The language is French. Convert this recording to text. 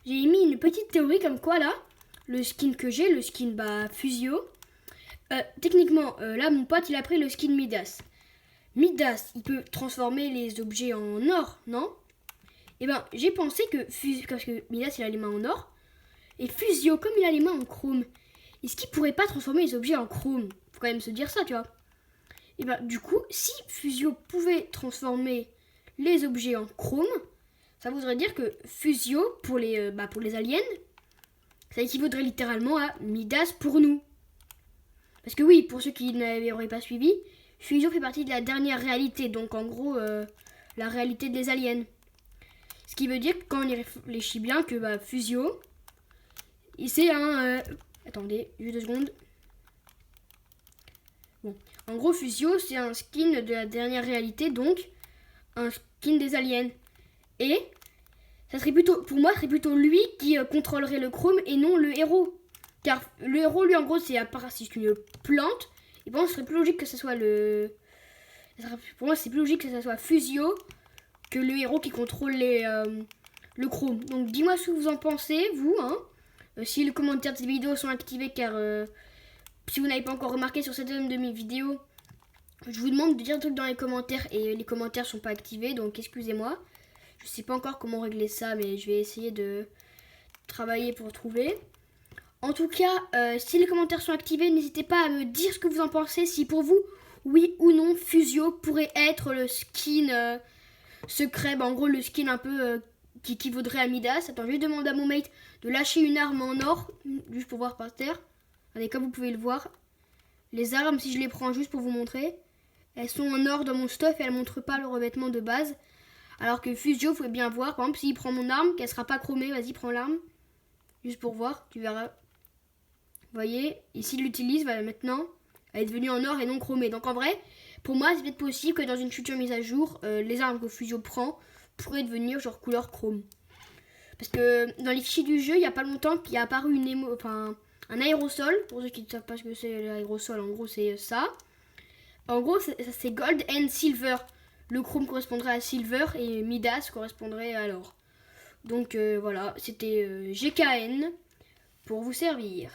j'ai mis une petite théorie comme quoi là, le skin que j'ai, le skin Fusio, techniquement, là mon pote il a pris le skin Midas. Midas, il peut transformer les objets en or, non? Et ben j'ai pensé que parce que Midas il a les mains en or, et Fusio comme il a les mains en chrome, est-ce qu'il pourrait pas transformer les objets en chrome? Faut quand même se dire ça, tu vois. Et ben du coup, si Fusio pouvait transformer les objets en chrome, ça voudrait dire que Fusio pour les aliens, ça équivaudrait littéralement à Midas pour nous. Parce que oui, pour ceux qui n'auraient pas suivi, Fusio fait partie de la dernière réalité, donc en gros la réalité des aliens. Ce qui veut dire que quand on y réfléchit bien que Fusio, c'est un... attendez, juste 2 secondes. Bon, en gros Fusio c'est un skin de la dernière réalité, donc un skin des aliens. Et ça serait plutôt, pour moi, ce serait plutôt lui qui contrôlerait le chrome et non le héros. Car le héros, lui, en gros, c'est une plante. Et pour moi, ce serait plus logique que ce soit pour moi, c'est plus logique que ce soit Fusio que le héros qui contrôle le chrome. Donc, dis-moi ce que vous en pensez, vous. Hein. Si les commentaires de cette vidéo sont activés, car si vous n'avez pas encore remarqué sur certaines de mes vidéos, je vous demande de dire un truc dans les commentaires et les commentaires sont pas activés, donc excusez-moi. Je sais pas encore comment régler ça, mais je vais essayer de travailler pour trouver. En tout cas, si les commentaires sont activés, n'hésitez pas à me dire ce que vous en pensez. Si pour vous, oui ou non, Fusio pourrait être le skin secret. En gros, le skin un peu qui vaudrait à Midas. Attends, je vais demander à mon mate de lâcher une arme en or, juste pour voir par terre. Allez, comme vous pouvez le voir, les armes, si je les prends juste pour vous montrer, elles sont en or dans mon stuff et elles ne montrent pas le revêtement de base. Alors que Fusio, vous pouvez bien voir, par exemple, s'il prend mon arme, qu'elle sera pas chromée, vas-y, prends l'arme. Juste pour voir, tu verras. Vous voyez, et s'il l'utilise, maintenant, elle est devenue en or et non chromée. Donc en vrai, pour moi, c'est peut-être possible que dans une future mise à jour, les armes que Fusio prend pourraient devenir genre couleur chrome. Parce que dans les fichiers du jeu, il n'y a pas longtemps qu'il y a apparu un aérosol. Pour ceux qui ne savent pas ce que c'est l'aérosol, en gros, c'est ça. En gros, c'est Gold and Silver. Le chrome correspondrait à Silver et Midas correspondrait à l'or. Donc voilà, c'était GKN pour vous servir.